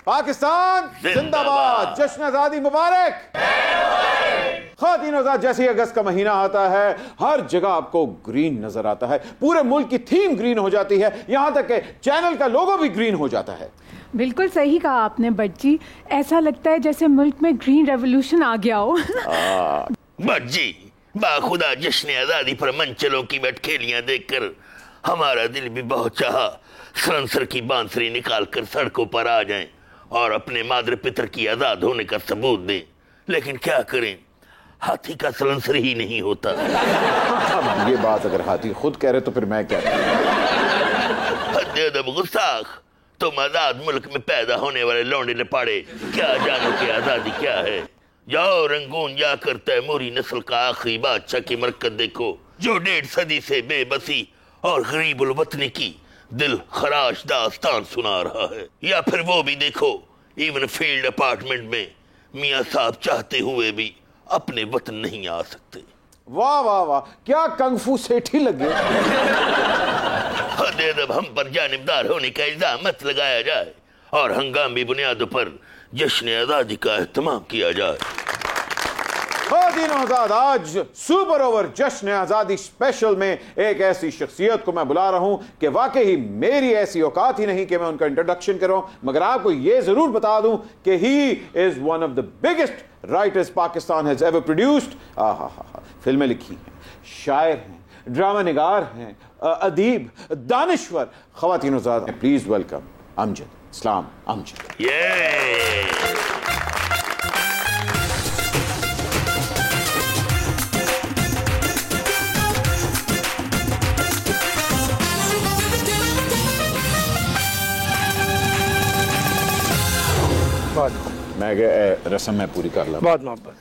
पाकिस्तान जिंदाबाद, जश्न आजादी मुबारक। ख़वातीन आज़ाद, जैसे ही अगस्त का महीना आता है हर जगह आपको ग्रीन नजर आता है, पूरे मुल्क की थीम ग्रीन हो जाती है, यहां तक कि चैनल का लोगो भी ग्रीन हो जाता है। बिल्कुल सही कहा आपने बच्ची, ऐसा लगता है जैसे मुल्क में ग्रीन रेवोल्यूशन आ गया हो। बच्ची, बाखुदा जश्न आजादी पर मंचलों की बटखेलियां देखकर हमारा दिल भी बहुत चाहा सलंसर की बांसुरी निकाल कर सड़कों पर आ जाएं और अपने मादर पितर की आजाद होने का सबूत दें, लेकिन क्या करें, हाथी का सलंसर ही नहीं होता। ये बात अगर हाथी खुद कह रहे तो फिर मैं क्या कहूं? गुस्ताख, तुम आजाद मुल्क में पैदा होने वाले लौंडे लपाड़े क्या जानो कि आजादी क्या है। जाओ रंगून जाकर तैमूरी नस्ल का आखिरी बादशाह की मरकत देखो, जो 1.5 सदी से बेबसी और गरीबुल वतनी की दिल खराश दास्तान सुना रहा है। या फिर वो भी देखो, इवन फील्ड अपार्टमेंट में मियाँ साहब चाहते हुए भी अपने वतन नहीं आ सकते। वाह वाह वाह, क्या कंगफू सेठी लगे। जब हम पर जानिबदार होने का इल्जाम मत लगाया जाए और हंगामी बुनियादों पर जश्न आजादी का एहतमाम किया जाए। ख़वातीन आज़ाद, आज सुपर ओवर जश्न आजादी स्पेशल में एक ऐसी शख्सियत को मैं बुला रहा हूं कि वाकई मेरी ऐसी औकात ही नहीं कि मैं उनका इंट्रोडक्शन करूं, मगर आपको यह जरूर बता दूं कि he is one of the biggest writers Pakistan has ever produced. फिल्में लिखी हैं, शायर हैं, ड्रामा निगार हैं, अदीब, दानिश्वर। ख़वातीन आज़ाद, प्लीज वेलकम अमजद इस्लाम अमजद। मैं रस्म में पूरी कर ला। बहुत मोहब्बत।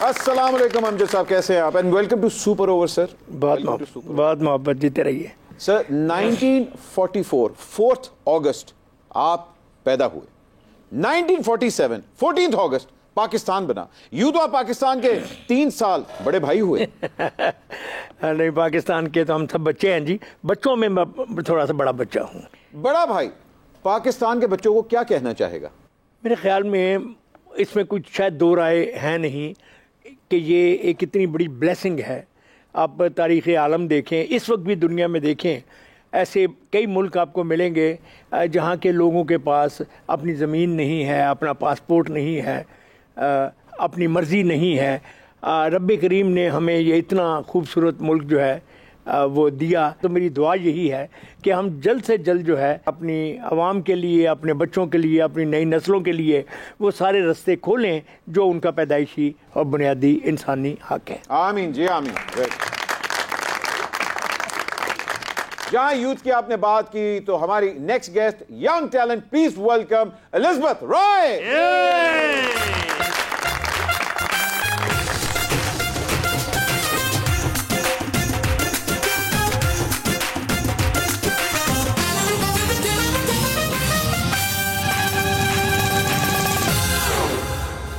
अस्सलाम वालेकुम अमजद साहब, कैसे हैं आप? And welcome to super over sir. बहुत मोहब्बत, जीते रहिए सर। 1944 4 अगस्त आप पैदा हुए, 1947 14 अगस्त पाकिस्तान बना। यूं तो आप पाकिस्तान के 3 साल बड़े भाई हुए। नहीं, पाकिस्तान के तो हम सब बच्चे हैं जी, बच्चों में मैं थोड़ा सा बड़ा बच्चा हूँ। बड़ा भाई पाकिस्तान के बच्चों को क्या कहना चाहेगा? मेरे ख्याल में इसमें कुछ शायद दो राय है नहीं कि ये एक इतनी बड़ी ब्लेसिंग है। आप तारीख़ आलम देखें, इस वक्त भी दुनिया में देखें, ऐसे कई मुल्क आपको मिलेंगे जहाँ के लोगों के पास अपनी ज़मीन नहीं है, अपना पासपोर्ट नहीं है, अपनी मर्ज़ी नहीं है। रब्बे करीम ने हमें ये इतना खूबसूरत मुल्क जो है वो दिया। तो मेरी दुआ यही है कि हम जल्द से जल्द जो है अपनी आवाम के लिए, अपने बच्चों के लिए, अपनी नई नस्लों के लिए वो सारे रास्ते खोलें जो उनका पैदाइशी और बुनियादी इंसानी हक है। आमीन जी, आमीन। जहां यूथ की आपने बात की तो हमारी next guest young talent, please welcome Elizabeth Roy.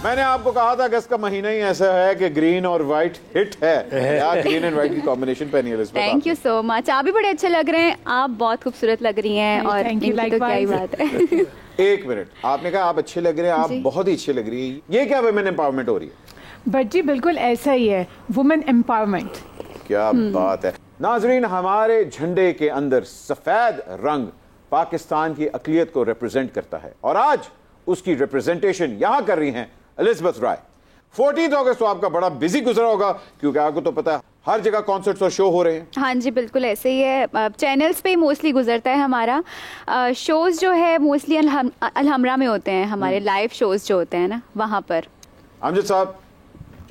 मैंने आपको कहा था अगस्त का महीना ही ऐसा है कि ग्रीन और व्हाइट हिट है। या ग्रीन एंड व्हाइट की कॉम्बिनेशन पहनी है। थैंक यू सो मच, आप भी बड़े अच्छे लग रहे हैं, आप बहुत खूबसूरत लग रही हैं। और थैंक यू, तो क्या ही बात है। एक मिनट, आपने कहा आप अच्छे लग रहे हैं, आप बहुत ही अच्छे लग रही है, ये क्या वुमेन एम्पावरमेंट हो रही है? बच्ची बिल्कुल ऐसा ही है, वुमेन एम्पावरमेंट। क्या बात है। नाजरीन, हमारे झंडे के अंदर सफेद रंग पाकिस्तान की अकलियत को रिप्रेजेंट करता है और आज उसकी रिप्रेजेंटेशन यहां कर रही हैं एलिजाबेथ रॉय। 14 अगस्त तो आपका बड़ा बिजी गुजरा होगा क्योंकि आपको तो पता है हर जगह कॉन्सर्ट्स और शो हो रहे हैं। हाँ जी, बिल्कुल ऐसे ही है। चैनल्स पे ही मोस्टली गुजरता है हमारा। शोज जो है मोस्टली अलहमरा में होते हैं, हमारे लाइव शोज जो होते हैं ना वहाँ पर। अमजद साहब,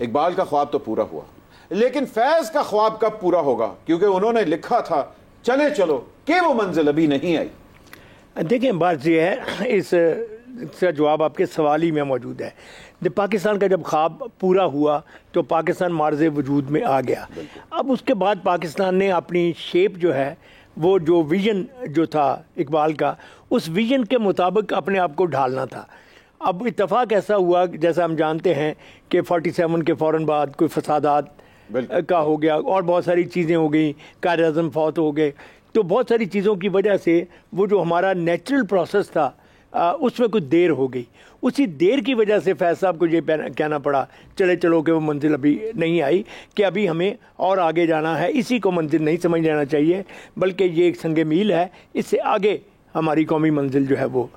इकबाल का ख्वाब तो पूरा हुआ, लेकिन फैज का ख्वाब कब पूरा होगा? क्योंकि उन्होंने लिखा था चले चलो कि वो मंजिल अभी नहीं आई। देखें, बात ये है, इसका जवाब आपके सवाल ही में मौजूद है। जब पाकिस्तान का जब ख्वाब पूरा हुआ तो पाकिस्तान मार्ज़ वजूद में आ गया। अब उसके बाद पाकिस्तान ने अपनी शेप जो है, वो जो विजन जो था इकबाल का, उस विजन के मुताबिक अपने आप को ढालना था। अब इत्तेफाक ऐसा हुआ, जैसा हम जानते हैं कि 47 के फ़ौरन बाद कोई फसादात का हो गया और बहुत सारी चीज़ें हो गई, कायद-ए-आज़म फौत हो गए, तो बहुत सारी चीज़ों की वजह से वो जो हमारा नेचुरल प्रोसेस था उसमें कुछ देर हो गई। उसी देर की वजह से फैज़ साहब को ये कहना पड़ा चलो कि वो मंजिल अभी नहीं आई, कि अभी हमें और आगे जाना है। इसी को मंजिल नहीं समझ लेना चाहिए, बल्कि ये एक संगे मील है, इससे आगे हमारी कौमी मंजिल जो है वो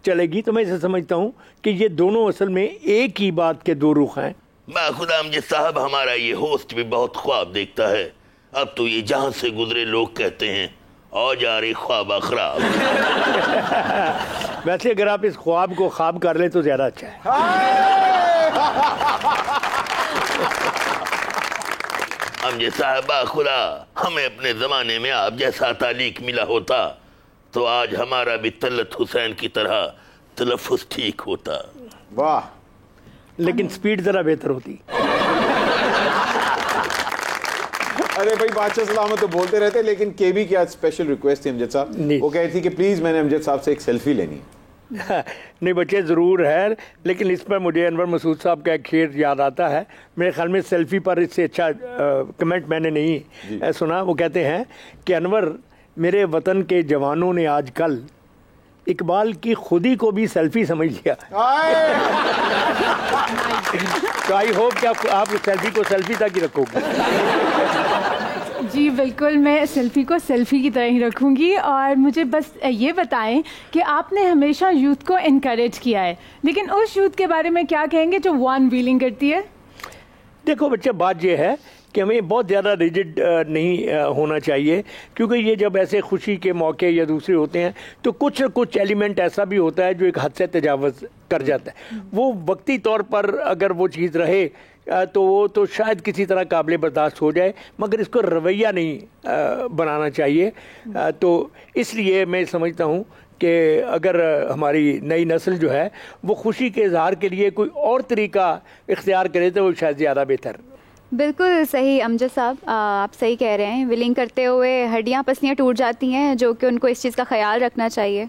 चलेगी। तो मैं इसे समझता हूँ कि ये दोनों असल में एक ही बात के दो रुख हैं। खुदा अमजद साहब, हमारा ये होस्ट भी बहुत ख्वाब देखता है। अब तो ये जहाँ से गुजरे लोग कहते हैं और जा रही ख्वाबा खराब। वैसे अगर आप इस ख्वाब को ख्वाब कर ले तो ज़्यादा अच्छा है। अमजद साहब, खुदा हमें अपने ज़माने में आप जैसा तालीक मिला होता तो आज हमारा भी तलत हुसैन की तरह तलफ़ुज़ ठीक होता। वाह, लेकिन स्पीड ज़रा बेहतर होती। अरे भाई बादशाह सलामत तो बोलते रहते, लेकिन केबी की आज स्पेशल रिक्वेस्ट थी अमजद साहब। वो कहती कि प्लीज मैंने अमजद साहब से एक सेल्फी लेनी है। नहीं बच्चे, ज़रूर है, लेकिन इस पर मुझे अनवर मसूद साहब का एक शेर याद आता है। मेरे ख्याल में सेल्फी पर इससे अच्छा कमेंट मैंने नहीं सुना। वो कहते हैं कि अनवर, मेरे वतन के जवानों ने आजकल इकबाल की खुदी को भी सेल्फी समझ लिया। तो आई होप कि आप सेल्फी को सेल्फी तक ही रखोगे। जी बिल्कुल, मैं सेल्फी को सेल्फी की तरह ही रखूंगी। और मुझे बस ये बताएं कि आपने हमेशा यूथ को इनकरेज किया है, लेकिन उस यूथ के बारे में क्या कहेंगे जो वन व्हीलिंग करती है? देखो बच्चे, बात ये है कि हमें बहुत ज़्यादा रिजिड नहीं होना चाहिए, क्योंकि ये जब ऐसे खुशी के मौके या दूसरे होते हैं तो कुछ न कुछ एलिमेंट ऐसा भी होता है जो एक हद से तजावज़ कर जाता है। वो वक्ती तौर पर अगर वो चीज़ रहे तो वो तो शायद किसी तरह काबिल बर्दाश्त हो जाए, मगर इसको रवैया नहीं बनाना चाहिए। तो इसलिए मैं समझता हूँ कि अगर हमारी नई नस्ल जो है वो खुशी के इजहार के लिए कोई और तरीका इख्तियार करे तो वो शायद ज़्यादा बेहतर। बिल्कुल सही अमजद साहब, आप सही कह रहे हैं। विलिंग करते हुए हड्डियां पसलियां टूट जाती हैं, जो कि उनको इस चीज़ का ख्याल रखना चाहिए।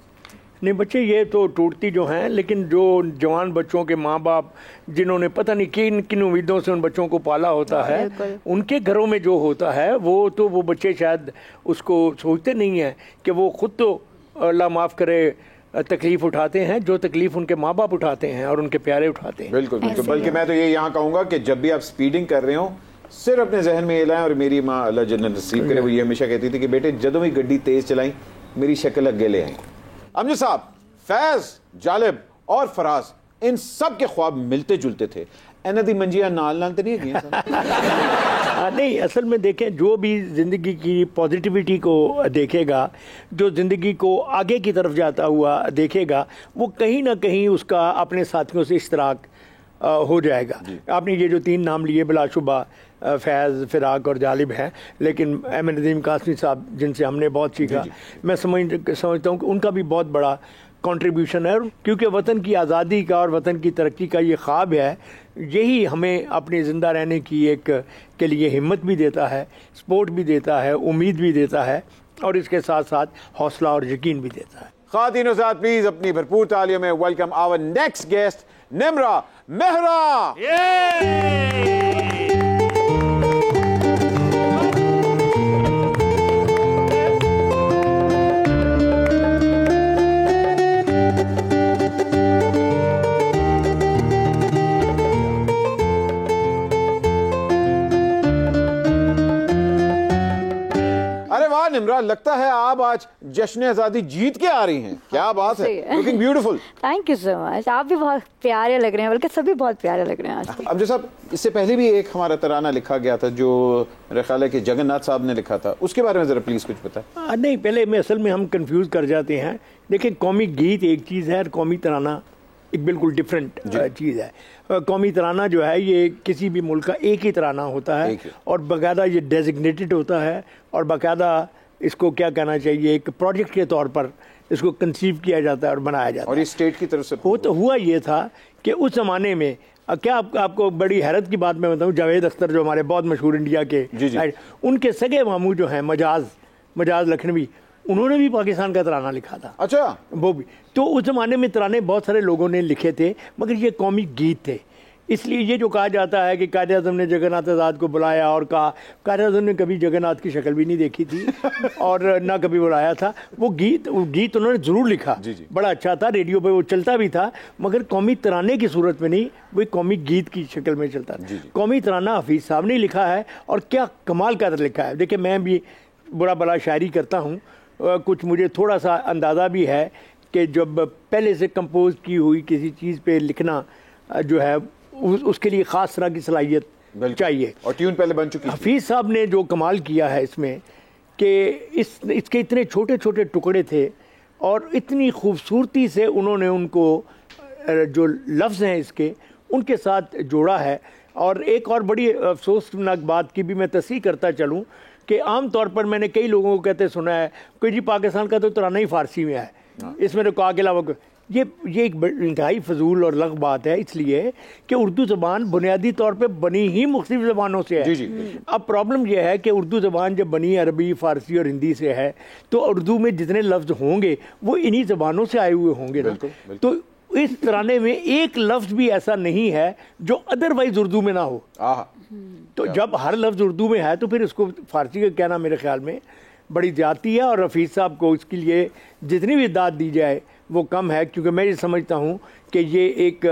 नहीं बच्चे, ये तो टूटती जो हैं, लेकिन जो जवान बच्चों के माँ बाप जिन्होंने पता नहीं किन किन उम्मीदों से उन बच्चों को पाला होता है, उनके घरों में जो होता है वो बच्चे शायद उसको सोचते नहीं हैं कि वो खुद तो अल्लाह माफ़ करे तकलीफ उठाते हैं जो तकलीफ उनके माँ बाप उठाते हैं और उनके प्यारे उठाते हैं। बिल्कुल बिल्कुल, बल्कि मैं तो ये यहाँ कहूँगा कि जब भी आप स्पीडिंग कर रहे हो सिर्फ अपने जहन में ये लाएं। और मेरी माँ अल्लाह जन्नत नसीब करे, वो ये हमेशा कहती थी कि बेटे जदों भी गड्डी तेज चलाई मेरी शक्ल अगे ले आई। अमजद साहब, फैज, जालिब और फराज, इन सब के ख्वाब मिलते जुलते थे। इन्हां दी मंजियां नाल नाल तो नहीं है? नहीं, असल में देखें, जो भी ज़िंदगी की पॉजिटिविटी को देखेगा, जो ज़िंदगी को आगे की तरफ जाता हुआ देखेगा, वो कहीं ना कहीं उसका अपने साथियों से इश्तराक हो जाएगा। आपने ये जो 3 नाम लिए बिलाशुबा फैज़, फ़िराक और जालिब हैं, लेकिन अहमद नदीम कासमी साहब जिनसे हमने बहुत सीखा, मैं समझता हूँ कि उनका भी बहुत बड़ा कंट्रीब्यूशन है, क्योंकि वतन की आज़ादी का और वतन की तरक्की का ये ख्वाब है, यही हमें अपने ज़िंदा रहने की के लिए हिम्मत भी देता है, सपोर्ट भी देता है, उम्मीद भी देता है, और इसके साथ साथ हौसला और यकीन भी देता है। ख़वातीन और हज़रात, प्लीज अपनी भरपूर तालियों में welcome our next guest Nimra Mehra. Nimra, लगता है आप आज जश्न आज़ादी जीत के आ रही हैं। क्या बात है, looking beautiful. Thank you so much. आप भी बहुत प्यारे लग रहे हैं, बल्कि सभी बहुत प्यारे लग रहे हैं आज। अब जो साहब, इससे पहले भी एक हमारा तराना लिखा गया था जो मेरे ख्याल है कि जगन्नाथ साहब ने लिखा था, उसके बारे में जरा प्लीज कुछ बताएं। नहीं, पहले में असल में हम कंफ्यूज कर जाते हैं। देखिए, कौमी गीत एक चीज़ है और कौमी तराना एक बिल्कुल डिफरेंट चीज़ है। कौमी तराना जो है ये किसी भी मुल्क का एक ही तराना होता है और बाकायदा ये डेजिग्नेटेड होता है और बाकायदा इसको क्या कहना चाहिए, एक प्रोजेक्ट के तौर पर इसको कंसीव किया जाता है और बनाया जाता है। और ये स्टेट की तरफ से हुआ ये था कि उस ज़माने में क्या आपको बड़ी हैरत की बात मैं बताऊं, जावेद अख्तर जो हमारे बहुत मशहूर इंडिया के, उनके सगे मामू जो हैं मजाज लखनवी, उन्होंने भी पाकिस्तान का तराना लिखा था। अच्छा, वो भी तो उस ज़माने में तराने बहुत सारे लोगों ने लिखे थे, मगर ये कौमी गीत थे। इसलिए ये जो कहा जाता है कि कायद आज़म ने जगन्नाथ आज़ाद को बुलाया और कहा, कायद आज़म ने कभी जगन्नाथ की शक्ल भी नहीं देखी थी और ना कभी बुलाया था। वो गीत उन्होंने ज़रूर लिखा, बड़ा अच्छा था, रेडियो पे वो चलता भी था, मगर कौमी तराने की सूरत में नहीं, वो कौमी गीत की शक्ल में चलता था। कौमी तराना हफीज़ साहब ने लिखा है और क्या कमाल का लिखा है। देखिए मैं भी बुरा भला शायरी करता हूँ, कुछ मुझे थोड़ा सा अंदाज़ा भी है कि जब पहले से कंपोज की हुई किसी चीज़ पे लिखना जो है उसके लिए ख़ास तरह की सलाहियत चाहिए, और ट्यून पहले बन चुकी। हफीज़ साहब ने जो कमाल किया है इसमें कि इसके इतने छोटे छोटे टुकड़े थे और इतनी खूबसूरती से उन्होंने उनको जो लफ्ज़ हैं इसके उनके साथ जोड़ा है। और एक और बड़ी अफसोसनाक बात की भी मैं तस्दीक करता चलूँ कि आम तौर पर मैंने कई लोगों को कहते सुना है कि जी पाकिस्तान का तो तराना ही फ़ारसी में है, इसमें तो कहा के अलावा ये एक इंतहाई फजूल और लग बात है, इसलिए कि उर्दू ज़बान बुनियादी तौर पे बनी ही मुख्तलिफ ज़बानों से है। अब प्रॉब्लम यह है कि उर्दू ज़बान जब बनी अरबी, फ़ारसी और हिंदी से है तो उर्दू में जितने लफ्ज़ होंगे वो इन्हीं ज़बानों से आए हुए होंगे ना। तो इस तराने में एक लफ्ज़ भी ऐसा नहीं है जो अदरवाइज़ उर्दू में ना हो। तो जब हर लफ्ज़ उर्दू में है तो फिर उसको फ़ारसी का कहना मेरे ख्याल में बड़ी ज़्यादती है, और हफीज़ साहब को इसके लिए जितनी भी दाद दी जाए वो कम है, क्योंकि मैं ये समझता हूँ कि ये एक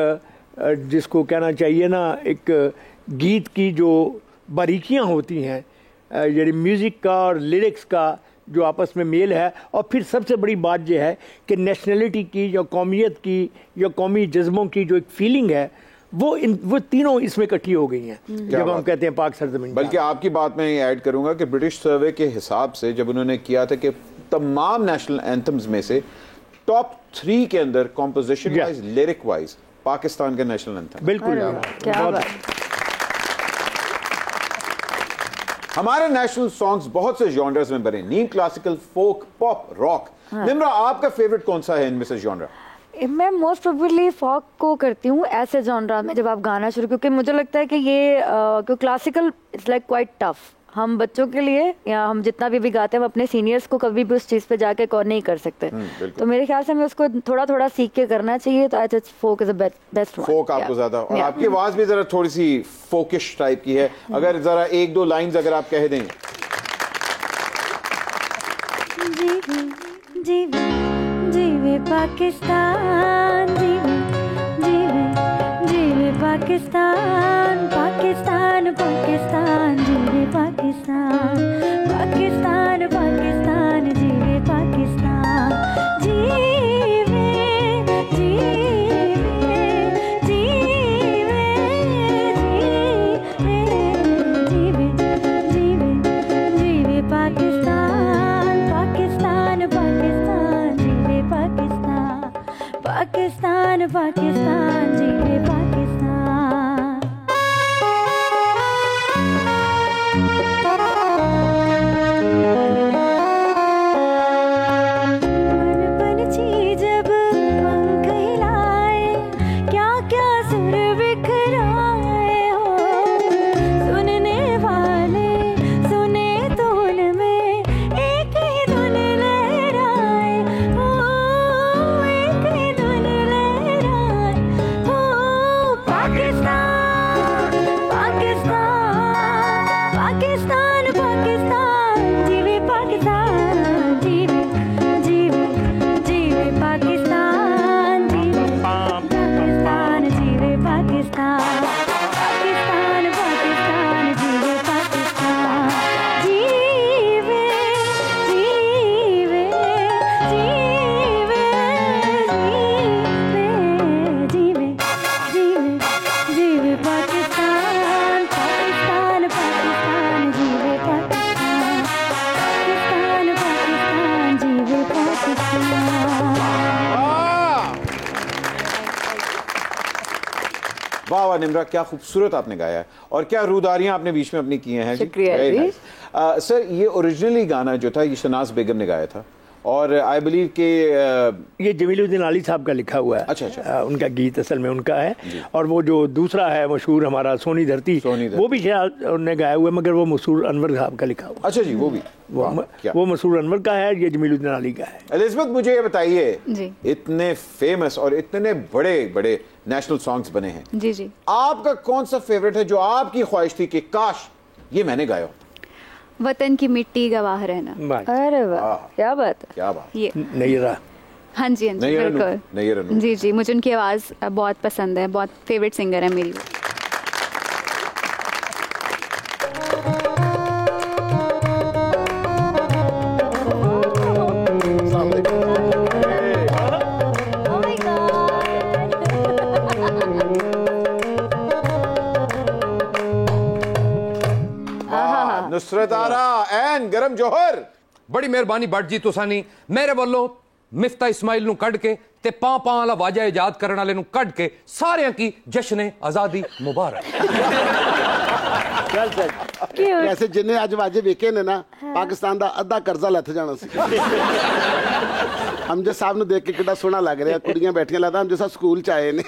जिसको कहना चाहिए ना, एक गीत की जो बारीकियाँ होती हैं, यानी म्यूज़िक का और लिरिक्स का जो आपस में मेल है, और फिर सबसे बड़ी बात यह है कि नेशनलिटी की या कौमियत की या कौमी जज्बों की जो एक फीलिंग है वो तीनों इसमें इकट्ठी हो गई हैं जब हम कहते हैं पाक सरजमीन। बल्कि आपकी बात में ये ऐड करूंगा कि ब्रिटिश सर्वे के हिसाब से जब उन्होंने किया था कि तमाम नेशनल एंथम्स में से टॉप 3 के अंदर composition wise, lyric wise Pakistan का नेशनल एंथम। बिल्कुल क्या बात। हमारे नेशनल सॉन्ग्स बहुत से जॉनर्स में बने, नीम, क्लासिकल, फोक, पॉप, रॉक। निम्रा, आपका फेवरेट कौन सा है इनमें से जॉनर? मैं मोस्ट प्रोबेबली फॉक को करती हूँ ऐसे जॉनरा में जब आप गाना शुरू, क्योंकि मुझे लगता है कि ये classical it's like quite tough, हम बच्चों के लिए या हम जितना भी गाते हैं हम अपने सीनियर्स को कभी भी उस चीज़ पे जाके कौर नहीं कर सकते। तो मेरे ख्याल से हमें उसको थोड़ा थोड़ा सीख के करना चाहिए। तो I think folk is the best one. Folk आपको ज्यादा, और आपकी आवाज भी जरा थोड़ी सी फोकिश टाइप की है, अगर जरा 1-2 लाइंस अगर आप कह दें। जीवे पाकिस्तान, जीवे पाकिस्तान, पाकिस्तान पाकिस्तान, जीवे पाकिस्तान, पाकिस्तान पाकिस्तान, जीवे पाकिस्तान, जीवे जीवे जीवे जीवे जीवे जीवे पाकिस्तान, पाकिस्तान पाकिस्तान, जीवे पाकिस्तान, पाकिस्तान पाकिस्तान, जीवे पाकिस्तान। वाह वाह निम्रा, क्या खूबसूरत आपने गाया है और क्या रूदारियां आपने बीच में अपनी की हैं। शुक्रिया जी। सर, ये ओरिजिनली गाना जो था ये शनाज बेगम ने गाया था और आई बिलीव के ये जमीलुद्दीन अली साहब का लिखा हुआ है। अच्छा। उनका गीत असल में उनका है। और वो जो दूसरा है मशहूर हमारा सोनी धरती, वो भी शायद उन्होंने गाया हुआ है, मगर वो मसूर अनवर साहब का लिखा हुआ। अच्छा जी, वो भी वो मसूर अनवर का है, ये जमीलुद्दीन अली का है। एलिज़ाबेथ, मुझे ये बताइए, जी। इतने फेमस और इतने बड़े बड़े नेशनल सॉन्ग्स बने हैं, जी जी, आपका कौन सा फेवरेट है जो आपकी ख्वाहिश थी कि काश ये मैंने गाया हो? वतन की मिट्टी गवाह रहना। अरे वाह, क्या बात है, क्या बात। ये नैरा। हाँ जी, हाँ जी, नैयर बिल्कुल। जी जी, मुझे उनकी आवाज़ बहुत पसंद है, बहुत फेवरेट सिंगर है मेरी। नुसरत आरा एंड गरम जोहर, बड़ी मेहरबानी भट्ट जी तुसानी मेरे वालों मिफ्ता इस्माइल नू कढ़ के ते पां पां वाला वाजा इजाद करने वाले नू कढ़ के सारे की जश्न आजादी मुबारक। ऐसे जिन्हें अज वाजे वेखे ने ना, पाकिस्तान का अद्धा कर्जा लथ जाना सी। अमजद साहब नू देख के कितना सोहना लग रहा, कुड़ियां बैठियां, लगता अमजद साहब स्कूल च आए ने।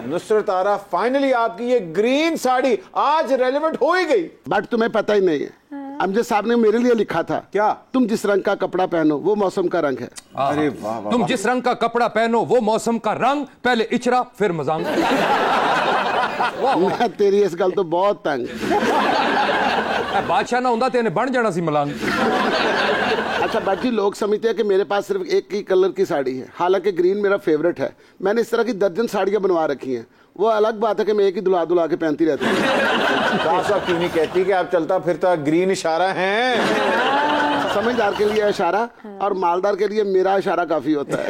नुसरत आरा, फाइनली आपकी ये ग्रीन साड़ी आज रेलेवेंट हो ही गई। बट तुम्हें पता ही नहीं है, अमजद साहब ने मेरे लिए लिखा था, क्या? तुम जिस रंग का कपड़ा पहनो वो मौसम का रंग है। अरे वाह वाह, तुम जिस रंग का कपड़ा पहनो वो मौसम का रंग, पहले इचरा फिर मजांग। मैं तेरी इस गल तो बहुत तंग। बादशाह ना होंदा ते इन्हें बन जाना सी मलांग। अच्छा बाकी लोग समझते हैं कि मेरे पास सिर्फ एक ही कलर की साड़ी है, हालांकि ग्रीन मेरा फेवरेट है। मैंने इस तरह की दर्जन साड़ियां बनवा रखी हैं। वो अलग बात है कि मैं एक ही दुला दुला के पहनती रहती हूँ। साहब क्यों नहीं कहती कि आप चलता फिरता ग्रीन इशारा है? समझदार के लिए इशारा और मालदार के लिए मेरा इशारा काफी होता है।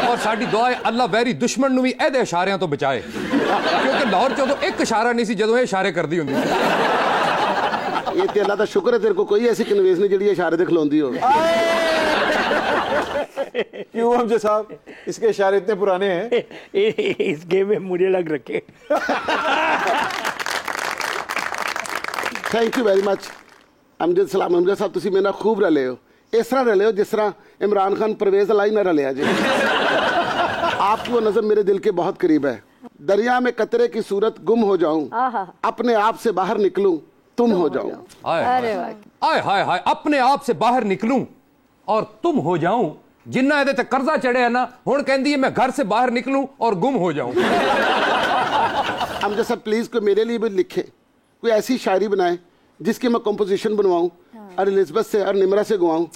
और साडी दुआ है अल्लाह वैरी दुश्मन नू भी एदे इशारियां तो बचाए, क्योंकि लाहौर च उदों एक इशारा नहीं सी जदों ये इशारे करदी हुंदी सी। ये ते अल्लाह दा शुक्र है तेरे को कोई ऐसी कन्वेंस नहीं जिहड़ी इशारे ते खलोंदी हो। क्यों हमजा साहब, इसके इशारे इतने पुराने हैं? इस गेम में मुझे लग रखे। Thank you very much Amjad सलाम। अमजद साहब तुसी मेरे नाल खूब रले हो, इस तरह रले हो जिस तरह इमरान खान परवेज अलाई ना रलिया जी। आपकी वो नजर मेरे दिल के बहुत करीब है। दरिया में कतरे की सूरत गुम हो जाऊं, अपने आप से बाहर निकलूं तुम हो जाऊं। आय हाय हाय, अपने आप से बाहर निकलूं और तुम हो जाऊं। जिन्ना एदे ते कर्जा चढ़े है ना, हुण कहंदी है मैं घर से बाहर निकलूं और गुम हो जाऊं। अमजद साहब प्लीज कोई मेरे लिए भी लिखे, कोई ऐसी शायरी बनाए जिसकी मैं कंपोजिशन बनवाऊं और एलिज़ाबेथ से और निमरा से गवाऊं,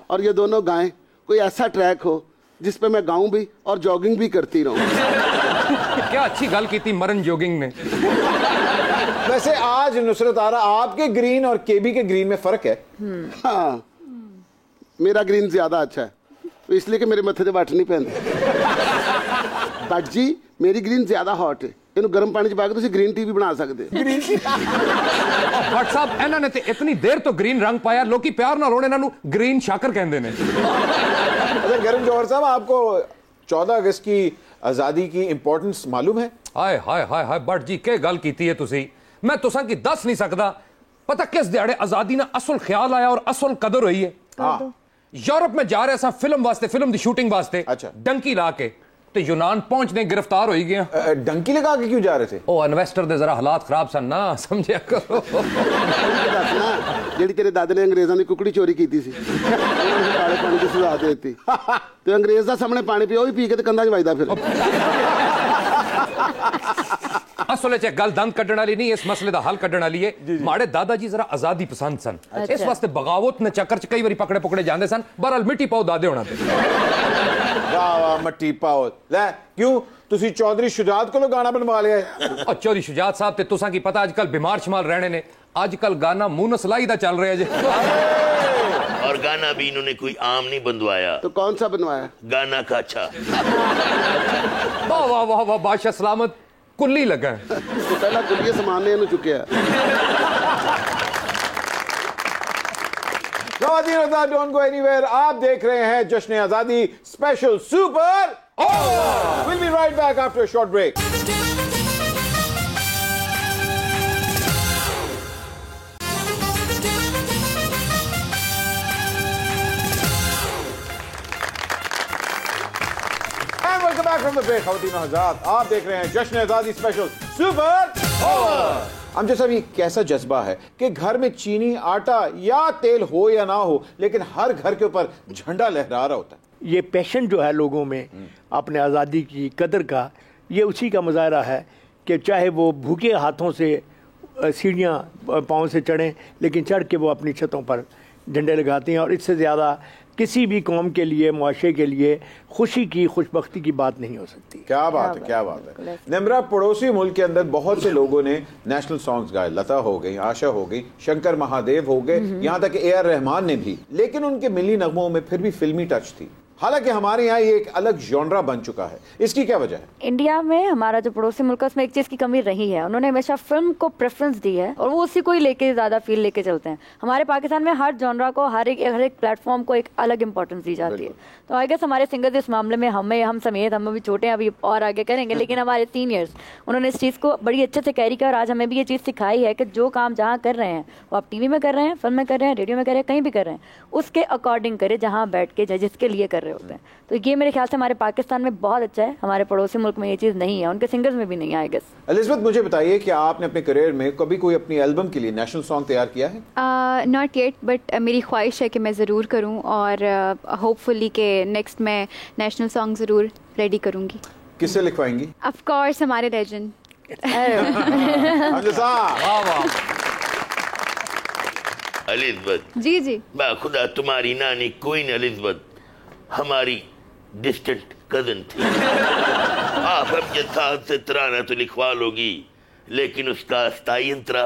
और ये दोनों गाएं। कोई ऐसा ट्रैक हो जिस पे मैं गाऊं भी और जॉगिंग भी करती रहूं। क्या अच्छी गल की थी मरन जोगिंग ने। वैसे आज नुसरत आरा, आपके ग्रीन और केबी के ग्रीन में फर्क है? हाँ, मेरा ग्रीन ज्यादा अच्छा है, तो इसलिए कि मेरे मथे ते वट नहीं पैंदे। बट जी मेरी ग्रीन ज्यादा हॉट है, इन्हें गर्म पानी च पा के तुसीं ग्रीन टी भी बना सकते। भट्ट साहब इन्हां ने ते इतनी देर तो ग्रीन रंग पाया, लोकी प्यार नाल हुण इन्हां नूं ग्रीन शाकर कहंदे ने। अच्छा गरम जौहर साहब, आपको 14 अगस्त की आजादी की इंपॉर्टेंस मालूम है? हाय हाय हाय हाय भट्ट जी के गल कीती है तुसी, मैं तुसां की दस नहीं सकदा। पता किस दिहाड़े आजादी ना असल ख्याल आया और असल कदर हुई है। यूरोप में जा रहे सा फिल्म वास्ते, फिल्म दी शूटिंग वास्ते। अच्छा। डंकी ला के ते यूनान पहुंचने गिरफ्तार हो गए। डंकी लगा के क्यों जा रहे थे? ओ इन्वेस्टर दे जरा हालात खराब सन ना, समझिया करो। जेडी तेरे दादे ने अंग्रेजां दी कुकड़ी चोरी कीती सी, काले पानी दी सजा देती ते अंग्रेज दा सामने पानी पिया, ओ भी पी के ते कंधां च वजदा फिर। असल च गल दंद कड्ढण वाली नहीं, इस मसले दा हल कड्ढण वाली है। माड़े दादा जी जरा आजादी पसंद सन, इस वास्ते बगावत ने चक्कर च कई बारी पकड़े पकड़े जांदे सन। बहरहाल मिट्टी पाओ दादे होना ते। वाह वाह, मट्टी पाओ। ले क्यों तुसी चौधरी शुजात को गाना बनवा लिया है? और चौधरी शुजात साहब ते तुसां की पता आजकल बीमार शमार रहने ने, आजकल गाना मुंह नसलाई दा चल रहा है जी। और गाना भी इन्होंने कोई आम नहीं बनवाया। तो कौन सा बनवाया? गाना का अच्छा। वाह वाह वाह वाह, बादशाह सलामत कुल्ली लगा है। तो पहला कुल्ली सामान ने चुके डोंट गो एनीवेयर। आप देख रहे हैं जश्न आजादी special super over. Will be right back after a short break. From the break खवातीन और हज़रात, आप देख रहे हैं जश्न आज़ादी स्पेशल सुपर ओवर। अमजद साहब, ये कैसा जज्बा है कि घर में चीनी, आटा या तेल हो या ना हो, लेकिन हर घर के ऊपर झंडा लहरा रहा होता है। ये पैशन जो है लोगों में अपने आज़ादी की कदर का, ये उसी का मुजाहरा है कि चाहे वो भूखे हाथों से सीढ़ियाँ पाँव से चढ़ें, लेकिन चढ़ के वो अपनी छतों पर झंडे लगाते हैं। और इससे ज़्यादा किसी भी कौम के लिए, मुआशरे के लिए खुशी की, खुशबख्ती की बात नहीं हो सकती। क्या बात है, क्या बात है। निम्रा, पड़ोसी मुल्क के अंदर बहुत से लोगों ने नेशनल सॉन्ग्स गाए, लता हो गई, आशा हो गई, शंकर महादेव हो गए, यहाँ तक AR रहमान ने भी, लेकिन उनके मिली नगमों में फिर भी फिल्मी टच थी। हालांकि हमारे यहाँ ये एक अलग जॉनरा बन चुका है, इसकी क्या वजह है? इंडिया में हमारा जो पड़ोसी मुल्क है उसमें एक चीज की कमी रही है, उन्होंने हमेशा फिल्म को प्रेफरेंस दी है और वो उसी को ही लेके ज्यादा फील लेके चलते हैं। हमारे पाकिस्तान में हर जॉनरा को, हर एक प्लेटफॉर्म को एक अलग इंपॉर्टेंस दी जाती है। तो आई गेस हमारे सिंगर्स इस मामले में, हम समेत, हम अभी छोटे हैं, अभी और आगे करेंगे, लेकिन हमारे सीनियर्स उन्होंने इस चीज़ को बड़ी अच्छे से कैरी किया और आज हमें भी ये चीज़ सिखाई है कि जो काम जहाँ कर रहे हैं वो आप TV में कर रहे हैं, फिल्म में कर रहे हैं, रेडियो में कर रहे हैं, कहीं भी कर रहे हैं, उसके अकॉर्डिंग करें जहाँ बैठ के जिसके लिए कर रहे होते हैं। तो ये मेरे ख्याल से हमारे पाकिस्तान में बहुत अच्छा है, हमारे पड़ोसी मुल्क में ये चीज़ नहीं है, उनके सिंगर्स में भी नहीं है आई गेस। एलिज़ाबेथ, मुझे बताइए कि आपने अपने करियर में कभी कोई अपनी एल्बम के लिए नेशनल सॉन्ग तैयार किया है? नॉट येट, बट मेरी ख्वाहिश है कि मैं ज़रूर करूं और होपफुल्ली के नेक्स्ट मैं नेशनल सॉन्ग ज़रूर रेडी करूंगी। किससे लिखवाएंगी? ऑफ कोर्स हमारे लेजेंड एलिज़ाबेथ, जी जी, खुदा तुम्हारी नानी क्वीन एलिज़ाबेथ हमारी डिस्टेंट कजन थी। आप अमजद साहब से तराना तो लिखवा लोगी, लेकिन उसका अस्थाई अंतरा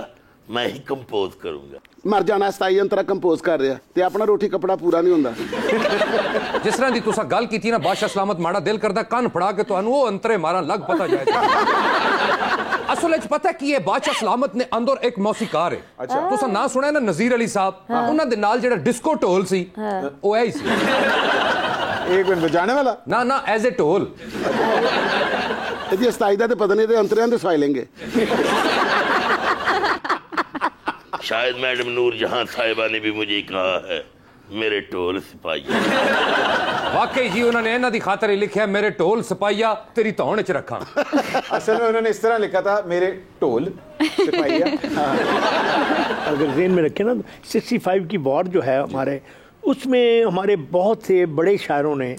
मैं ही कंपोज करूंगा। मर जाना अस्थाई अंतरा कंपोज कर रहा ते अपना रोटी कपड़ा पूरा नहीं होंदा। जिस तरह की तुसा गल की ना, बादशाह सलामत माड़ा दिल करदा कान फड़ा के तुहानू वो अंतरे मारा लग पता जाए। असल विच पता की है, बादशाह सलामत ने अंदर एक मौसीकार है। अच्छा, तुसा ना सुना ना नज़ीर अली साहब, उन्हां दे नाल जेड़ा डिस्को ढोल सी ओ है ही सी। एक मिनट, बजाने वाला? ना ना, एज ए ढोल। जी अस्थाई दा ते पता नहीं, ते अंतरियां दे सवाई लेंगे। शायद मैडम नूरजहां साहिबा ने भी मुझे कहा है मेरे ढोल सिपाहिया। वाकई जी, उन्होंने इन्हां दी खातर ही लिखा है मेरे ढोल सिपाहिया तेरी धौण च रखा। असल में उन्होंने इस तरह लिखा था मेरे ढोल सिपाहिया। अगर जेन में रखें ना, 65 की वॉर जो है हमारे, उसमें हमारे बहुत से बड़े शायरों ने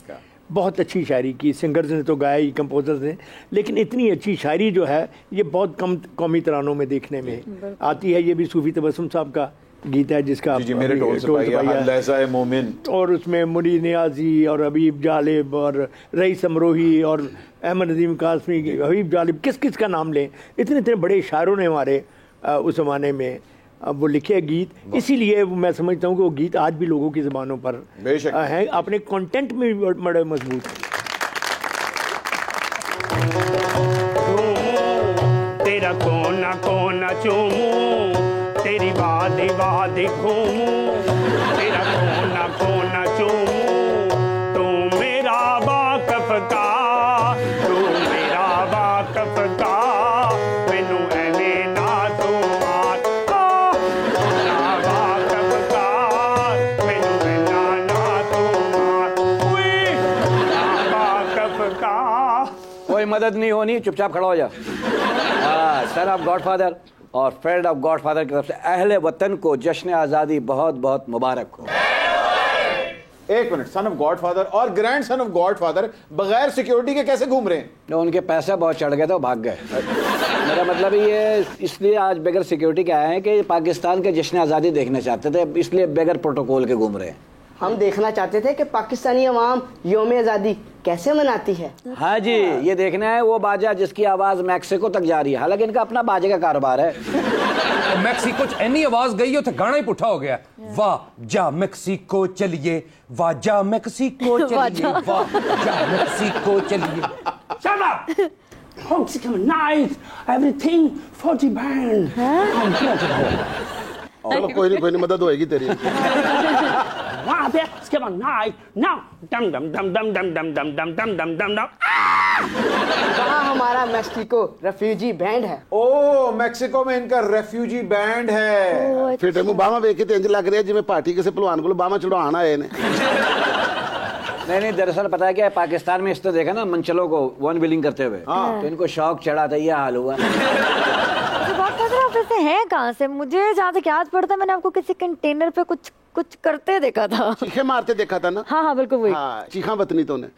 बहुत अच्छी शायरी की। सिंगर्स ने तो गाया ही, कंपोजर्स ने, लेकिन इतनी अच्छी शायरी जो है ये बहुत कम कौमी तरानों में देखने में आती है। ये भी सूफी तबस्सुम साहब का गीत है जिसका जी, मेरे ढोल सिपाहिया लहज़ाए मोमिन, और उसमें मुरी नियाजी और हबीब जालिब और रईस अमरोही और अहमद नदीम कासमी, हबीब जालिब, किस किस का नाम लें, इतने इतने बड़े शायरों ने हमारे उस ज़माने में वो लिखे गीत। इसीलिए मैं समझता हूँ कि वो गीत आज भी लोगों की ज़बानों पर हैं, अपने कंटेंट में भी बड़े मजबूत हैं। तेरा कोना कोना चूमूं, तेरी वादी वादी घूमूं, तेरा कोना कोना चूमूं, तू मेरा वाकफ का, तू मेरा वाकफ का, मैनू एवें ना तू मार, मेरा वाकफ का, मैनू एवें ना तू मार, मेरा वाकफ का। कोई मदद नहीं होनी, चुपचाप खड़ा हो जा। सन ऑफ गॉडफादर और फ्रेंड ऑफ गॉडफादर की तरफ से अहले वतन को जश्न आज़ादी बहुत बहुत मुबारक हो। एक मिनट, सन ऑफ गॉडफादर और ग्रैंड सन ऑफ गॉडफादर बगैर सिक्योरिटी के कैसे घूम रहे हैं? तो उनके पैसे बहुत चढ़ गए थे, वो भाग गए। मेरा मतलब ये इसलिए आज बगैर सिक्योरिटी के आए हैं कि पाकिस्तान के जश्न आज़ादी देखना चाहते थे, इसलिए बगैर प्रोटोकॉल के घूम रहे हैं। हम देखना चाहते थे कि पाकिस्तानी अवाम यौम आज़ादी कैसे मनाती है। हाँ जी, ये देखना है वो बाजा जिसकी आवाज़ मैक्सिको तक जा रही है, हालांकि इनका अपना बाजे का कारोबार है। तो मैक्सिको च इन्नी आवाज गई हो तो गाना ही पुठा हो गया। वाह जा मैक्सिको चलिए, वाह जा मैक्सिको चलिए, वाह जा मैक्सिको चलिए। Shut up! Honks come nice, everything for the band. चलो कोई नहीं, मदद होएगी तेरी। Wow, that's come on nice. Now, dum dum dum dum dum dum dum dum dum dum dum dum. कहाँ हमारा मैक्सिको रेफ्यूजी बैंड है? ओ, मैक्सिको में इनका रेफ्यूजी बैंड है। फिर बामा वेख के इंज लग रहा है जिवें पार्टी किसी पहलवान को बामा चढ़ाना आए ने। नहीं, दरअसल पता है क्या, पाकिस्तान में इस तरह देखा ना मंचलों को वन बिलिंग करते हुए, तो इनको शौक चढ़ा था, ये हाल हुआ। आप ऐसे हैं कहाँ से? मुझे जहाँ तक याद पड़ता है मैंने आपको किसी कंटेनर पे कुछ करते देखा था। चीखे मारते देखा था ना? हाँ बिल्कुल वही। चीखा वतनी तो ने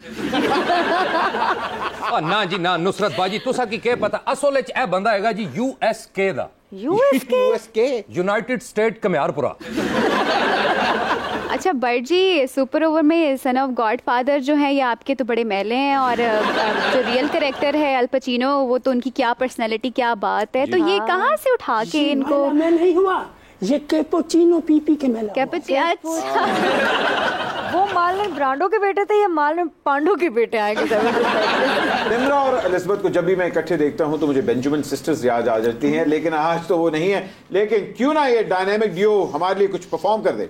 ना जी ना नुसरत बाजी, तुसा की क्या पता, असल विच ए बंदा हैगा जी यूएसके दा। यूएसके यूनाइटेड स्टेट कम्यारपुरा। अच्छा बट जी, सुपर ओवर में सन ऑफ गॉड फादर जो है ये आपके तो बड़े मैले हैं, और जो रियल कैरेक्टर है अल पचिनो, वो तो उनकी क्या पर्सनैलिटी, क्या बात है, तो ये कहाँ से उठा के इनको? मैं नहीं हुआ, ये कैपुचिनो पी के मेला। अच्छा, वो मालन ब्रांडो के बेटे थे, ये मालन पांडो के बेटे आएंगे। निम्रा और एलिज़ाबेथ को जब भी मैं इकट्ठे देखता हूं तो मुझे बेंजामिन सिस्टर्स याद आ जाती हैं, लेकिन आज तो वो नहीं है। लेकिन क्यों ना ये डायनामिक डियो हमारे लिए कुछ परफॉर्म कर दे।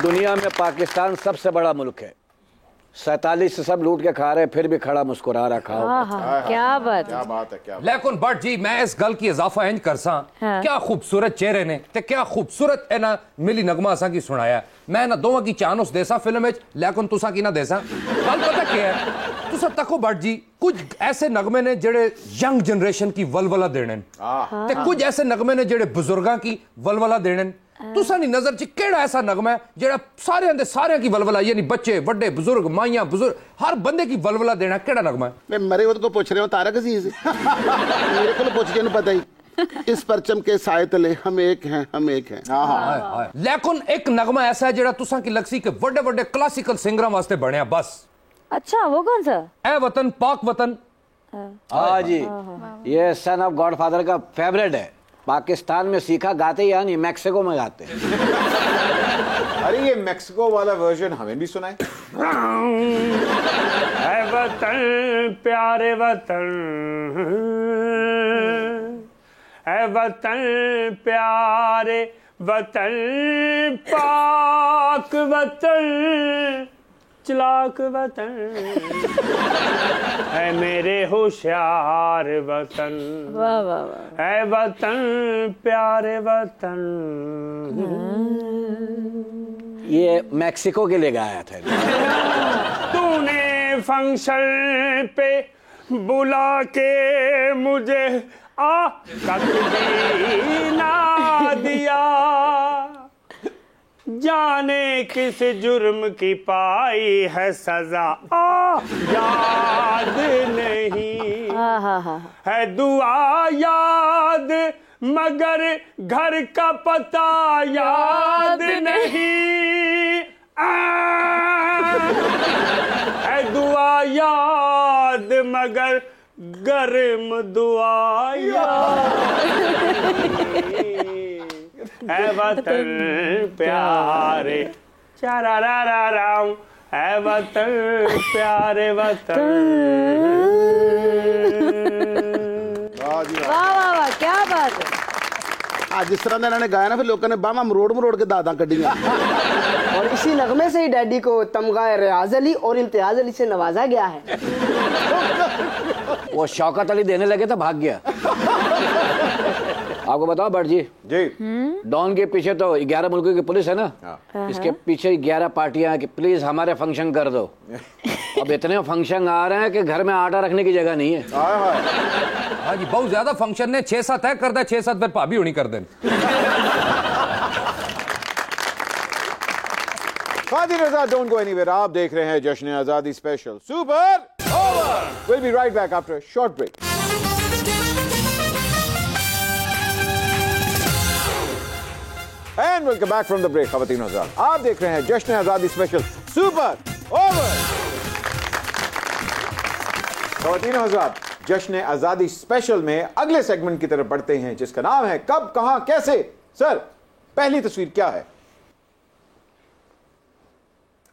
दुनिया में पाकिस्तान सबसे बड़ा मुल्क है, 47 से सब लूट के खा रहे, फिर भी खड़ा मुस्कुरा रखा हो। क्या बात है, क्या लेकिन बट जी मैं इस गल की इजाफा इंज कर सा, क्या खूबसूरत चेहरे ने ते क्या खूबसूरत है ना मिली नगमा असा की सुनाया। मैं ना दोवां की चान उस देसा फिल्म विच, लेकिन तुसा की ना देसा। गल पता क्या है, तुसा तको बट जी कुछ ऐसे नगमे ने जेड़े यंग जनरेशन की वलवला देने ते कुछ ऐसे नगमे ने जेड़े बुजुर्गां की वलवला देने। तुसा नी नजर च केड़ा ऐसा नगमा है जेड़ा सारे की वलवला, यानी बच्चे बड़े बुजुर्ग माइयां बुजुर्ग हर बंदे की वलवला देना, केड़ा नगमा है? मैं मरे को पूछ रहे हो तारक अजीज मेरे को पूछ के पता ही, इस परचम के साए तले हम एक हैं, हम एक हैं। लेकिन एक नगमा ऐसा है जेड़ा तुसा की लगसी के बड़े बड़े क्लासिकल सिंगरां वास्ते बनया बस। अच्छा वो कौन सा? ए वतन पाक वतन। हाँ जी, ये सन ऑफ गॉड फादर का फेवरेट है। पाकिस्तान में सीखा गाते या नहीं, मैक्सिको में गाते। अरे ये मैक्सिको वाला वर्जन हमें भी सुनाए। है वतन प्यारे वतन, है वतन प्यारे वतन, पाक वतन चलाक वतन, है मेरे होशियार वतन। वाह वाह वाह। है वतन प्यारे वतन। ये मैक्सिको के लिए गाया था। तूने फंक्शन पे बुला के मुझे तक भी ना दिया, जाने किस जुर्म की पाई है सजा याद नहीं, है दुआ याद मगर घर का पता याद नहीं, है दुआ याद बाद मगर गर्म दुआया है वतन प्यारे चाराराराराम है वतन प्यारे वतन। वाह वाह वाह, क्या बात है। आज जिस तरह इन्होंने गाया ना, फिर लोगों ने बामा मरोड़ के दादा कढ़ियां। और इसी नगमे से ही डैडी को तमगा रियाज अली और इम्तियाज अली से नवाजा गया है। वो शौकत अली देने लगे तो भाग गया। आपको बताओ भट्ट जी, डॉन के पीछे तो 11 मुल्कों की पुलिस है ना, इसके पीछे 11 पार्टियां कि प्लीज हमारे फंक्शन कर दो। अब इतने फंक्शन आ रहे हैं कि घर में आटा रखने की जगह नहीं है। हाँ जी, बहुत ज्यादा फंक्शन ने 6-7 तय कर दिया, 6-7 फिर भाभी होनी कर दें। Fadi Raza, don't go anywhere. आप देख रहे हैं जश्न आजादी special super over. Will be right back after a short break. And welcome back from the break. खवातीन हज़रात, आप देख रहे हैं जश्न आजादी स्पेशल सुपर ओवर। खवातीन हज़रात, जश्न आजादी स्पेशल में अगले सेगमेंट की तरफ बढ़ते हैं, जिसका नाम है कब कहां कैसे। सर, पहली तस्वीर क्या है?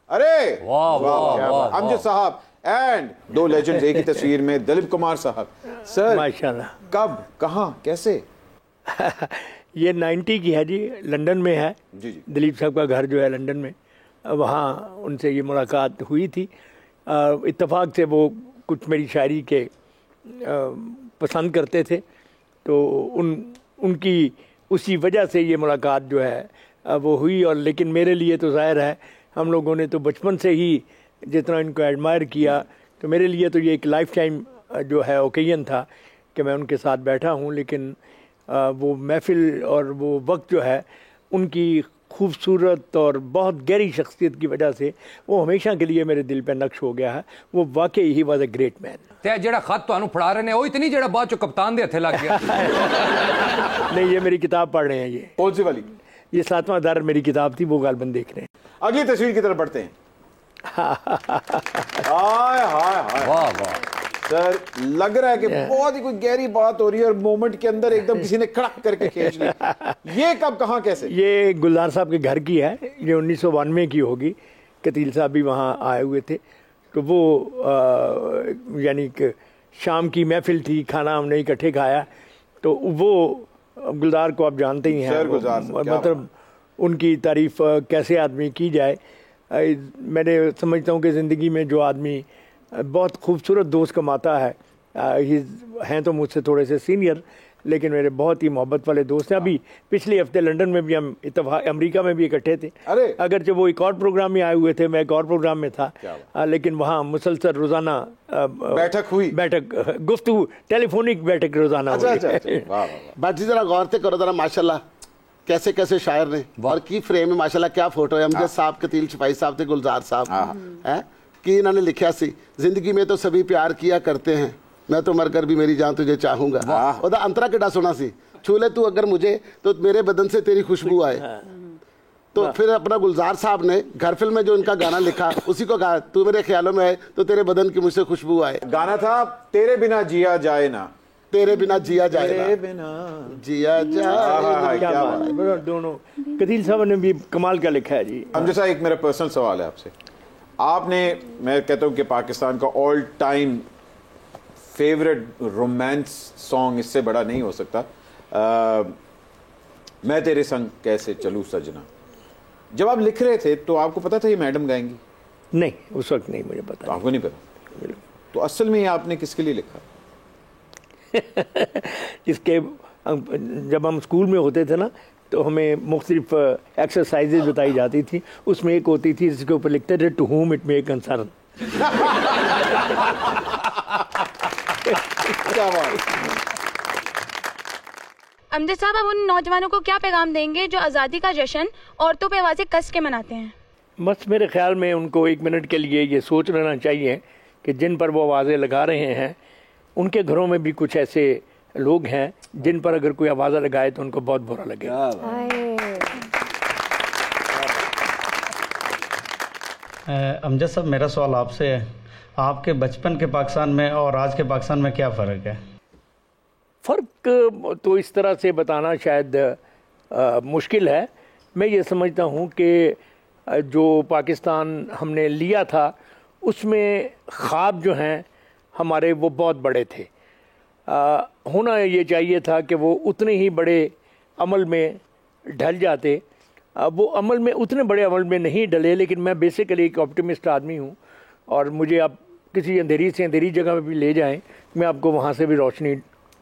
अरे वाह वाह, अमजद साहब एंड 2 लेजेंड्स एक ही तस्वीर में, दिलीप कुमार साहब। सर माशाल्लाह, कब कहां कैसे? ये 90 की है जी, लंदन में है जी जी। दिलीप साहब का घर जो है लंदन में, वहाँ उनसे ये मुलाकात हुई थी। इत्तेफाक से वो कुछ मेरी शायरी के पसंद करते थे, तो उनकी उसी वजह से ये मुलाकात जो है वो हुई। और लेकिन मेरे लिए तो ज़ाहिर है, हम लोगों ने तो बचपन से ही जितना इनको एडमायर किया, तो मेरे लिए तो ये एक लाइफ टाइम जो है ओकेजन था कि मैं उनके साथ बैठा हूँ। लेकिन वो महफिल और वो वक्त जो है, उनकी खूबसूरत और बहुत गहरी शख्सियत की वजह से वो हमेशा के लिए मेरे दिल पे नक्श हो गया है। वो वाकई he was a great man. ते जेड़ा खत तुहानू फड़ा रहे ने वो इतनी जेड़ा बाद चो कप्तान दे हथे लग गया। नहीं, ये मेरी किताब पढ़ रहे हैं। ये कौन सी वाली? ये 7वां दर मेरी किताब थी, वो गालबन देख रहे हैं। अगली तस्वीर की तरफ बढ़ते हैं। हाय हाय हाय, वाह वाह सर, लग रहा है कि बहुत ही कोई गहरी बात हो रही है और मोमेंट के अंदर एकदम किसी ने कड़क करके खींच लिया। ये कब कहां कैसे? ये गुलजार साहब के घर की है, ये 1992 की होगी। कतील साहब भी वहाँ आए हुए थे, तो वो यानी कि शाम की महफिल थी, खाना हमने इकट्ठे खाया। तो वो गुलजार को आप जानते ही हैं, मतलब उनकी तारीफ कैसे आदमी की जाए। मैंने समझता हूँ कि ज़िंदगी में जो आदमी बहुत खूबसूरत दोस्त कमाता है, हैं तो मुझसे थोड़े से सीनियर, लेकिन मेरे बहुत ही मोहब्बत वाले दोस्त हैं। अभी पिछले हफ्ते लंदन में भी हम अमेरिका में भी इकट्ठे थे। अगर जब वो एक और प्रोग्राम में आए हुए थे, मैं एक और प्रोग्राम में था, लेकिन वहाँ मुसलसल रोज़ाना बैठक गुफ्तगू, टेलीफोनिक बैठक रोज़ाना। बात जी जरा गौर से करो जरा, माशाल्लाह कैसे कैसे शायर ने, और की फ्रेम है माशाल्लाह, क्या फोटो है। अमजद साहब, कतील शिपाही साहब थे, गुलजार साहब है कि इन्होंने लिखा सी, जिंदगी में तो सभी प्यार किया करते हैं, मैं तो मरकर भी मेरी जान तुझे चाहूंगा। ओदा अंतरा किड्डा सोना सी, छू ले तू अगर मुझे तो मेरे बदन से तेरी खुशबू आए। तो फिर अपना गुलजार साहब ने घर फिल्म में जो उनका गाना लिखा, उसी को कहा, तू मेरे ख्यालों में आए तो तेरे बदन की मुझसे खुशबू आए। गाना था तेरे बिना जिया जाए ना, तेरे बिना जिया जाए, तेरे बिना जिया जाए। क्या बात है, दोनों कतील साहब ने भी कमाल का लिखा है जी। हम जैसा एक मेरा पर्सनल सवाल है आपसे, आपने, मैं कहता हूँ कि पाकिस्तान का all time favourite romance song इससे बड़ा नहीं हो सकता, मैं तेरे संग कैसे चलूं सजना। जब आप लिख रहे थे तो आपको पता था ये मैडम गाएंगी? नहीं, उस वक्त नहीं मुझे पता। तो आपको नहीं पता? तो असल में ये आपने किसके लिए लिखा? इसके जब हम स्कूल में होते थे ना, तो हमें मुख्तलिफ एक्सरसाइजेज बताई जाती थी। उसमें एक होती थी जिसके ऊपर लिखते थे to whom it may concern. Amjad साहब, अब उन नौजवानों को क्या पैगाम देंगे जो आज़ादी का जश्न औरतों पे आवाज़ें कस के मनाते हैं? बस मेरे ख्याल में उनको 1 मिनट के लिए ये सोच लेना चाहिए कि जिन पर वो आवाज़ें लगा रहे हैं, उनके घरों में भी कुछ ऐसे लोग हैं जिन पर अगर कोई आवाज़ लगाए तो उनको बहुत बुरा लगेगा। अमजद साहब, मेरा सवाल आपसे है, आपके बचपन के पाकिस्तान में और आज के पाकिस्तान में क्या फ़र्क है? फ़र्क तो इस तरह से बताना शायद मुश्किल है। मैं ये समझता हूँ कि जो पाकिस्तान हमने लिया था उसमें ख्वाब जो हैं हमारे वो बहुत बड़े थे। होना ये चाहिए था कि वो उतने ही बड़े अमल में ढल जाते। वो अमल में उतने बड़े अमल में नहीं डले, लेकिन मैं बेसिकली एक ऑप्टिमिस्ट आदमी हूँ और मुझे आप किसी अंधेरी से अंधेरी जगह में भी ले जाएं, मैं आपको वहाँ से भी रोशनी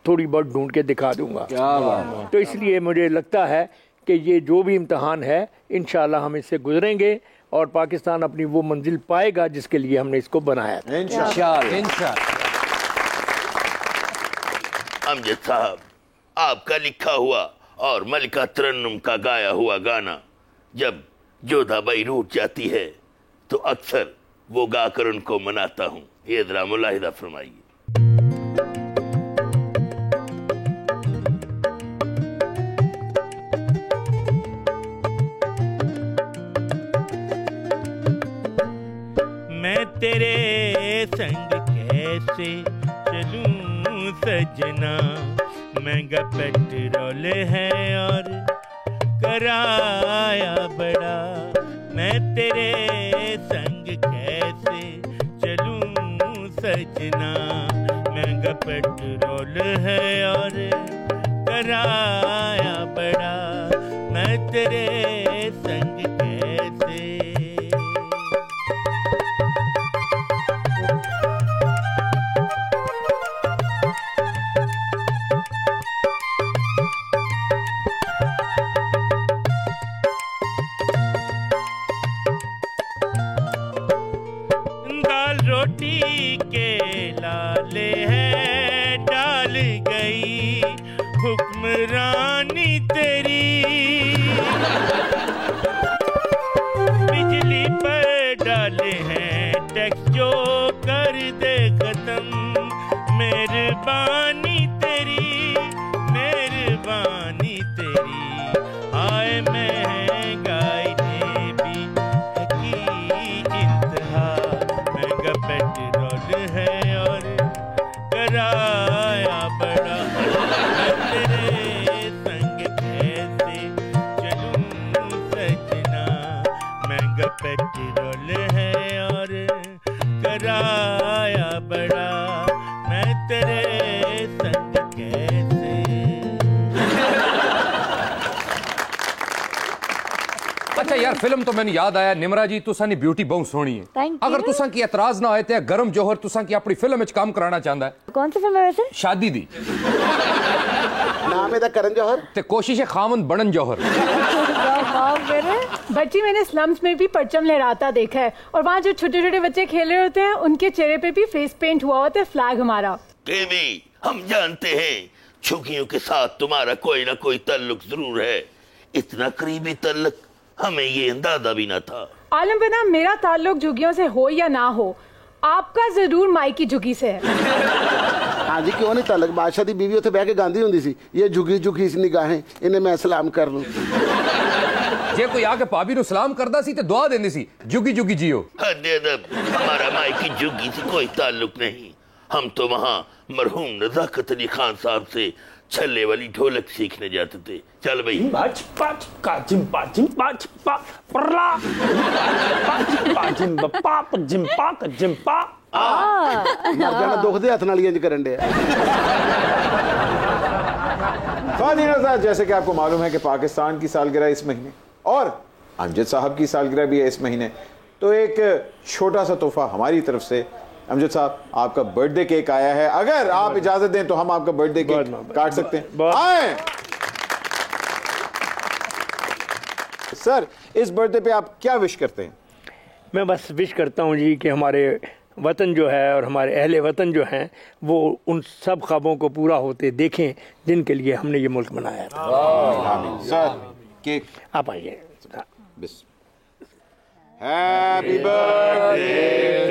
थोड़ी बहुत ढूंढ के दिखा दूँगा। क्या बात। तो इसलिए मुझे लगता है कि ये जो भी इम्तहान है इंशाल्लाह हम इससे गुजरेंगे और पाकिस्तान अपनी वो मंजिल पाएगा जिसके लिए हमने इसको बनाया था। इंशाल्लाह। अमजद साहब, आपका लिखा हुआ और मलिका तरन्नुम का गाया हुआ गाना जब जोधाबाई रूठ जाती है तो अक्सर वो गाकर उनको मनाता हूँ। ये जरा मुलाहिदा फरमाइए। मैं तेरे संग कैसे चलूं सजना, महंगा पेट्रोल है और कराया बड़ा। मैं तेरे संग कैसे चलूं सजना, महंगा पेट्रोल है और कराया बड़ा। मैं तेरे संग कैसे। रोटी के लाले हैं डाल गई हुक्मरानी तेरी। बिजली पर डाले हैं टैक्स जो कर दे खत्म। मेहरबानी तेरी, मेहरबानी तेरी। आए महंगाई ने भी की इंतहा, महंगा पेट्रोल है और कराया बड़ा। मैं तेरे संग कैसे चलूं सजना, महंगा पेट्रोल है और कराया बड़ा। मैं तेरे संग कैसे। अच्छा यार, फिल्म तो मैंने याद आया निमरा जी, तुसा नी ब्यूटी बहुत सोहनी है। Thank you. अगर तुसा की एतराज ना होए ते गरम जौहर तुसा की अपनी फिल्म विच काम कराना चाहता है। कौन सी फिल्म है वैसे? शादी दी नाम है करण जौहर, ते कोशिश है खामन बनन जौहर। बच्ची, मैंने स्लम्स में भी परचम लहराता देखा है और वहाँ जो छोटे छोटे बच्चे खेल रहे होते हैं उनके चेहरे पे भी फेस पेंट हुआ होता है फ्लैग हमारा। बेबी, हम जानते हैं झुग्गियों के साथ तुम्हारा कोई ना कोई ताल्लुक जरूर है। इतना करीबी ताल्लुक हमें ये अंदाजा भी ना था। आलम बना, मेरा ताल्लुक झुग्गियों से हो या ना हो, आपका जरूर माई की झुग्गी से है। हाँ जी, क्यों नहीं ताल्लुक। बादशाह दी बीवी उत्थे बह के गांधी हुंदी सी, ये झुगी झुगी सी निगाहें, इन्हें मैं सलाम कर लूं। जे कोई आके भाभी नु सलाम करदा सी ते दुआ देंदी सी, जुगी जुगी जियो। हमारा माई की झुग्गी से कोई ताल्लुक नहीं। हम तो वहाँ मरहूम नज़ाकत अली खान साहब से छल्ले वाली ढोलक सीखने जाते थे। चल भाई। दुख दे हथ नाल इंज करन दे। जैसे कि आपको मालूम है कि पाकिस्तान की सालगिरह इस महीने और अमजद साहब की सालगिरह भी है इस महीने, तो एक छोटा सा तोहफा हमारी तरफ से। अमजद साहब, आपका बर्थडे केक आया है, अगर आप इजाजत दें तो हम आपका बर्थडे केक काट सकते हैं। आए सर, इस बर्थडे पे आप क्या विश करते हैं? मैं बस विश करता हूँ जी कि हमारे वतन जो है और हमारे अहले वतन जो हैं वो उन सब ख्वाबों को पूरा होते देखें जिनके लिए हमने ये मुल्क बनाया था। सर, केक आप आइए। Happy birthday